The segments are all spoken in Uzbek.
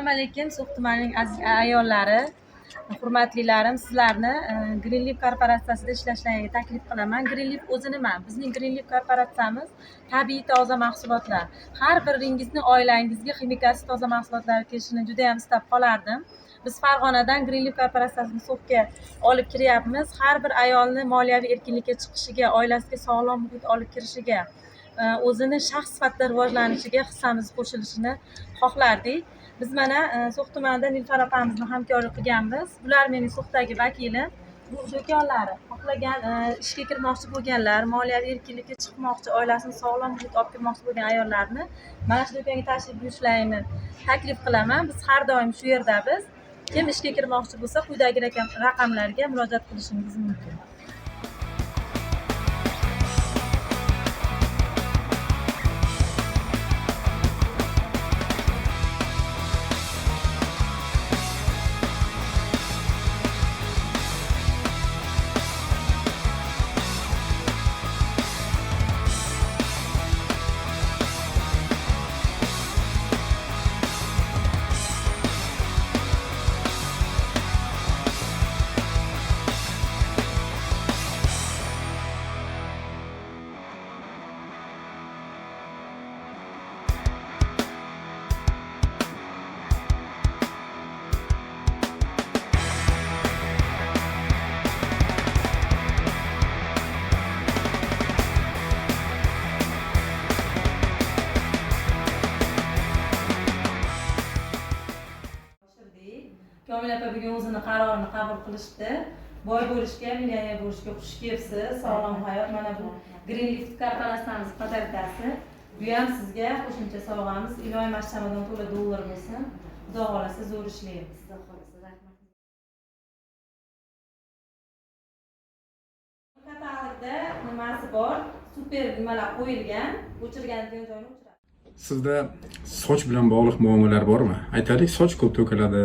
Assalomu alaykum, So'x tumanining aziz ayollari, hurmatlilarim, sizlarni Green Leaf korporatsiyasida ishlashga taklif qilaman. Green Leaf o'zi nima? Bizning Green Leaf korporatsiyamiz tabiiy toza mahsulotlar. Har biringizning oilangizga ximikasiz toza mahsulotlar kelishini juda ham istab qolardim. Biz Farg'onadan Green Leaf korporatsiyasini So'xga olib kiryapmiz. Har bir ayolni moliyaviy erkinlikka chiqishiga, oilasiga sog'lom muhit olib kirishiga, o'zini shaxs sifatida rivojlanishiga hissamiz qo'shilishini xohlardik. Biz mana So'x tumanida Nilufar opamizni hamkorlik qilganmiz. Bular mening So'xdagi vakilim. Bu do'konlari xohlagan ishga kirmoqchi bo'lganlar, moliyaviy erkinlikka chiqmoqchi, oilasini sog'lom muhit olib kirmoqchi bo'lgan ayollarni mana shu do'konga tashrif buyurishlarini taklif qilaman. Biz har doim shu yerdamiz. Kim ishga kirmoqchi bo'lsa, quyidagi raqamlarga murojaat qilishingiz mumkin. Komil opa bugun o'zini qarorini qabul qilishdi. Boy bo'lishga, millioner bo'lishga xush kelibsiz. Sog'lom hayot. Mana bu Green Leaf korporatsiyamiz podarkasi. Bu ham sizga qo'shimcha sovg'amiz. Iloyim mash'amadan to'la dollar bo'lsin. Xudo xolasa zo'r ishlaymiz. Xudo xolasa rahmat. Katalogda nimasi bor? Super nimalar qo'yilgan. O'chirgan joyini o'chiradi. Sizda soch bilan bog'liq muammolar bormi? Aytaylik, soch ko'p to'kiladi,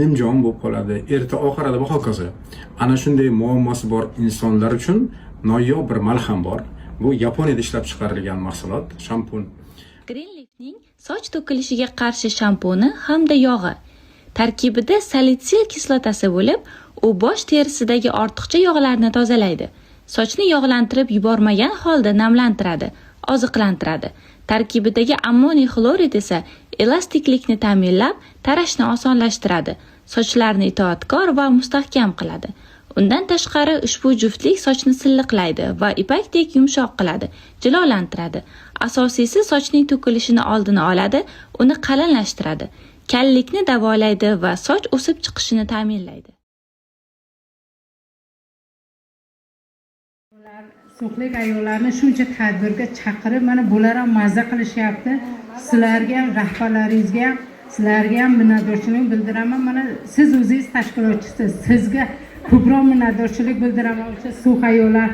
nimjon bo'lib qoladi, erta oqaradi va hokazo. Ana shunday muammosi bor insonlar uchun noyob bir malham bor. Bu Yaponiyada ishlab chiqarilgan mahsulot, shampun. Green Leaf'ning soch to'kilishiga qarshi shampuni hamda yog'i. Tarkibida salitsil kislotasi bo'lib, u bosh terisidagi ortiqcha yog'larni tozalaydi. Sochni yog'lantirib yubormagan holda namlantiradi, oziqlantiradi. Tarkibidagi ammoniy xlorid esa elastiklikni ta'minlab, tarashni osonlashtiradi, sochlarni itoatkor va mustahkam qiladi. Undan tashqari ushbu juftlik sochni silliqlaydi va ipakdek yumshoq qiladi, jilolantiradi. Asosiysi sochning to'kilishini oldini oladi, uni qalinlashtiradi, kallikni davolaydi va soch o'sib chiqishini ta'minlaydi. So'xlik ayollarni shuncha tadbirga chaqirib, mana bular ham mazza qilishyapti. Sizlarga ham, rahbarlaringizga ham, sizlarga ham minnatdorchilik bildiraman. Mana siz o'zingiz tashkilotchisiz. Sizga ko'proq minnatdorchilik bildiraman o'sha So'x ayollar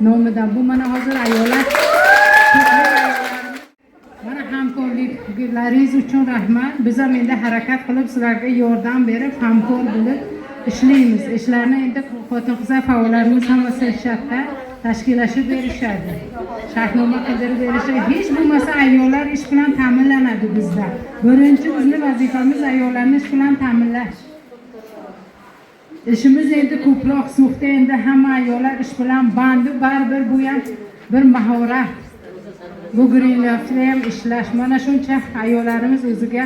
nomidan. Bu mana hozir ayollar mana hamkorliklaringiz uchun rahmat. Biz ham endi harakat qilib sizlarga yordam berib, hamkor bo'lib ishlaymiz. Ishlarni endi xotin-qizlar faollarimiz hammasi ishlatda tashkillashib berishadi. Shartnoma qildirib berishadi. Hech bo'lmasa ayollar ish bilan ta'minlanadi bizda. Birinchi bizning vazifamiz ayollarni ish bilan ta'minlash. Ishimiz endi ko'proq So'xda endi hamma ayollar ish bilan bandi, baribir bu ham bir mahorat. Bu Green Leaf'da ham ishlash. Mana shuncha ayollarimiz o'ziga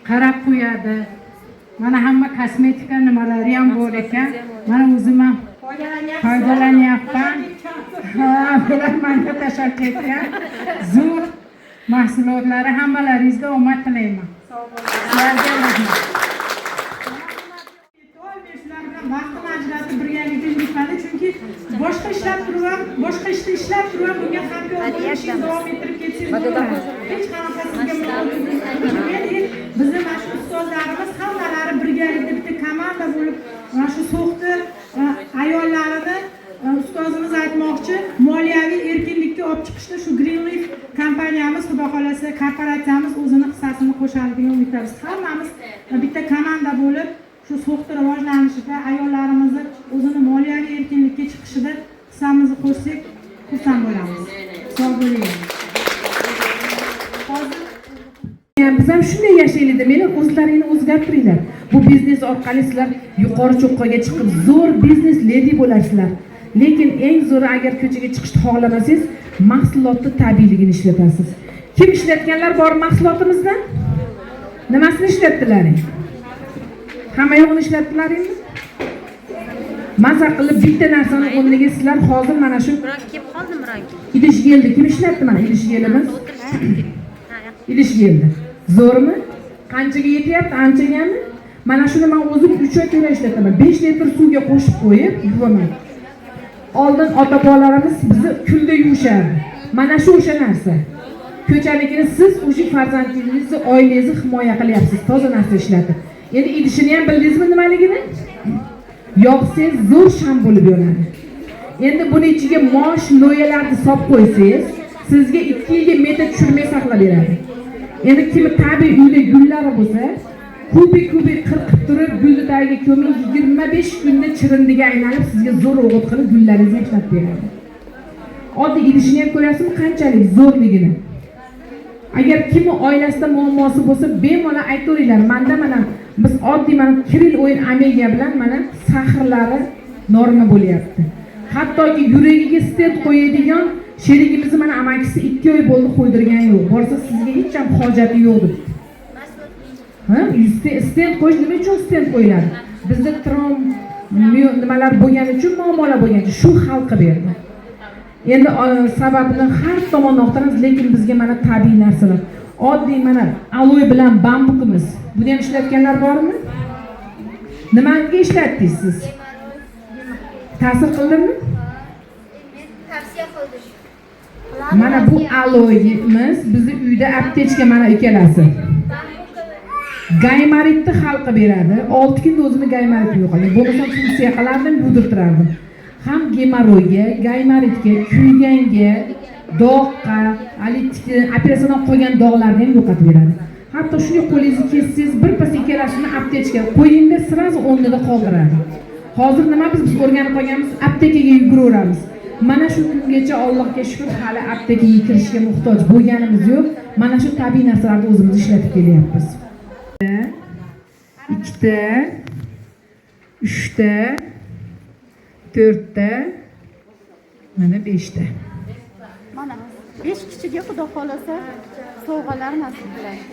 qarab qo'yadi. Mana hamma kosmetika nimalari ham bor ekan. Mana o'zim ham foydalanyapman. Bular menga tashakkur etgan. Zo'r mahsulotlari hammalaringizga omad tilayman. Sizlarga rahmat. Vaqtni ajratib birgalikda yurishmadi, chunki boshqa ishlab turib, boshqa ishda ishlab turib, bunga hamkor bo'lishingiz davom ettirib ketsangiz bo'ladi. Hech qanaqa sizga murojaat. Bizning mana shu ustozlarimiz hammalari birgalikda bitta komanda bo'lib, mana shu So'xni ayollarini ustozimiz aytmoqchi, moliyaviy erkinlikka olib chiqishda shu Green Leaf kompaniyamiz, xudo xolasa korporatsiyamiz o'zini hissasini qo'shadigan umidamiz. Hammamiz bitta komanda bo'lib shu So'xda rivojlanishida ayollarimizni o'zini moliyaviy erkinlikka chiqishida hissamizni qo'shsak, xursand bo'lamiz. Sog' bo'ling. Biz ham shunday yashaylik. demaylar, o'zlaringni o'zgartiringlar. Bu biznes orqali sizlar yuqori cho'qqaga chiqib zo'r biznes ledi bo'lasizlar. Lekin eng zo'ri agar ko'chaga chiqishni xohlamasangiz, mahsulotni tabiiyligini ishlatasiz. Kim ishlatganlar bor mahsulotimizda? Nimasini ishlatdilaring? Hamma yo'g'ini ishlatdilaringmi? Maza qilib bitta narsani o'rniga sizlar hozir mana shu idish geldi. Kim ishlatdi mana idish gelimiz? Idish geldi. Zo'rmi? Qanchaga yetyapti? Anchagami? Mana shuni men o'zim 3 oy ko'ra ishlataman. 5 litr suvga qo'shib qo'yib yuvaman. Oldin ota-bobolarimiz bizni kulda yuvishardi. Mana shu o'sha narsa. Ko'chanikini siz o'sha farzandingizni, oilangizni himoya qilyapsiz. Toza narsa ishlatib. Endi idishini ham bildingizmi nimaligini? Yoqsangiz zo'r sham bo'lib yonadi. Endi buni ichiga mosh, loyalarni solib qo'ysangiz, sizga 2 yilga meta tushirmay saqlab beradi. Endi kim tabiiy uyda gullari bo'lsa, kubik qirqib turib gulni tagiga ko'ming, 25 kunda chirindiga aylanib sizga zo'r o'g'it qilib gullaringizni ishlab beradi. Oddiy idishini ham ko'rasizmi qanchalik zo'rligini. Agar kimni oilasida muammosi bo'lsa, bemalol aytaveringlar. Menda mana biz oddiy mana Kiril o'yin Amega bilan mana sahrlari norma bo'lyapti. Hattoki yuragiga stent qo'yadigan sherigimizni mana amakisi 2 oy bo'ldi qo'ydirgan yo'q. Borsa sizga hech ham hojati yo'q deb. Ha? Stent qo'yish nima uchun stent qo'yiladi? Bizda nimalar bo'lgani uchun, muammolar bo'lgani uchun shu xalqi berdi. Endi sababini har tomondan oqtaramiz, lekin bizga mana tabiiy narsalar. Oddiy mana aloe bilan bambukimiz. Buni ham ishlatganlar bormi? Nimaga ishlatdingiz siz? Ta'sir qildimi? Tavsiya qildi. Mana bu aloeimiz bizni uyda aptechka mana ikkalasi. Gaymaritni xalqi beradi. 6 kunda o'zini gaymarit yo'qolgan. Bo'lmasa funksiya qilardim, yudirtirardim. Ham gemoroyga, gaymaritga, kuyganga, dog'qa, operatsiyadan qolgan dog'larni ham yo'qotib beradi. Hatto shuni qo'lingizni kessangiz, birpas ikkalasini aptechka qo'yingda sirazi o'rnida qoldiradi. Hozir nima biz o'rganib qolganmiz, aptekaga yuguraveramiz. Mana shu kungacha Allohga shukr hali aptekaga kirishga muhtoj bo'lganimiz yo'q. Mana shu tabiiy narsalarni o'zimiz ishlatib kelyapmiz. 2 ta, 3 ta, 4 ta, mana 5 ta. Mana 5 kishiga Xudo xolasa sovg'alar nasib qiladi.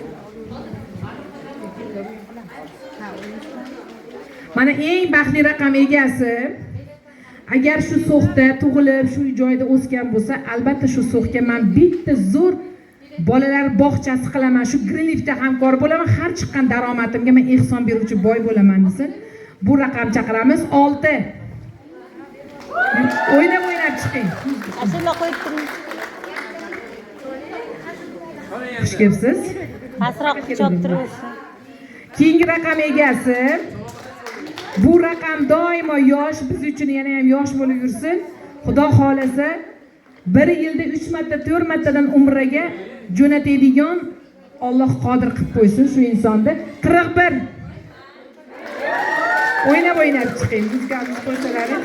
Mana eng baxtli raqam egasi agar shu so'xda tug'ilib, shu joyda o'sgan bo'lsa, albatta shu so'xga men bitta zo'r bolalar bog'chasi qilaman, shu Greenleaf'da hamkor bo'laman, har chiqqan daromadimga men ehson beruvchi boy bo'laman desa, bu raqam chaqiramiz 6. O'ynab chiqing. Ashula qo'yib turing. Xush kelibsiz. Pastroq chop tursin. Keyingi raqam egasi. Bu raqam doimo yosh, biz uchun yana ham yosh bo'lib yursin. Xudo xolasa 1 yilda 3 marta, 4 martadan umraga jo'natadigan Alloh qodir qilib qo'ysin shu insonni. 41. O'ynab chiqing. Bizga qo'shiladi.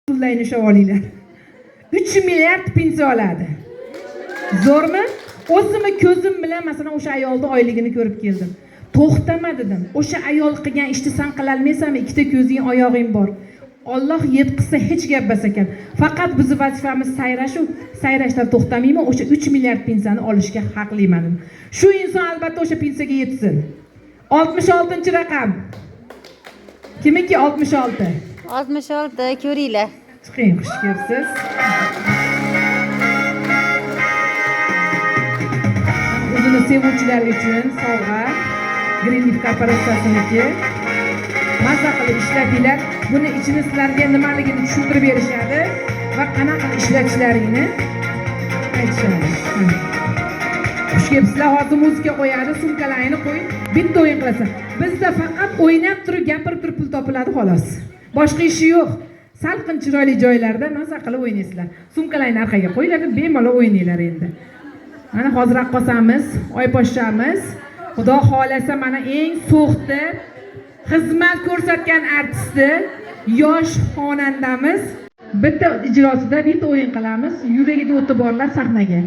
pullayni ushlab olinglar. 3 milliard pensiya oladi. Zo'rmi? O'zimni ko'zim bilan masalan o'sha ayolning oyligini ko'rib keldim. To'xtama dedim. O'sha ayol qilgan ishni sen qila olmaysanmi? Ikkita ko'zing, oyog'ing bor. Alloh yetqizsa hech gap emas ekan. Faqat bizning vazifamiz sayrashdan to'xtamayman, o'sha 3 milliard pensiyani olishga haqliman. Shu inson albatta o'sha pensiyaga yetsin. 66-raqam. Kimiki 66? 66 ko'ringlar. Chiqing, xush kelibsiz. O'zini sevuvchilar uchun sovg'a. Greenleaf korporatsiyasiniki. Mazza qilib ishlatinglar. Buni ichini sizlarga nimaligini tushuntirib berishadi va qanaqa ishlatishlaringni aytishadi. Xush kelibsizlar. Hozir muzika qo'yadi, sumkalaringni qo'yib, bitta o'yin qilasan. Bizda faqat o'ynab turib, gapirib turib pul topiladi xolos. Boshqa ishi yo'q. Salqin chiroyli joylarda mazza qilib o'ynaysizlar. Sumkalarni orqaga qo'yinglar, bemalol o'ynanglar endi. Mana hozir raqqosamiz, oyposhshamiz, Xudo xolasa mana eng so'xda xizmat ko'rsatgan artisti, yosh xonandamiz bitta ijrosida bitta o'yin qilamiz. Yuragida o'ti borlar sahnaga.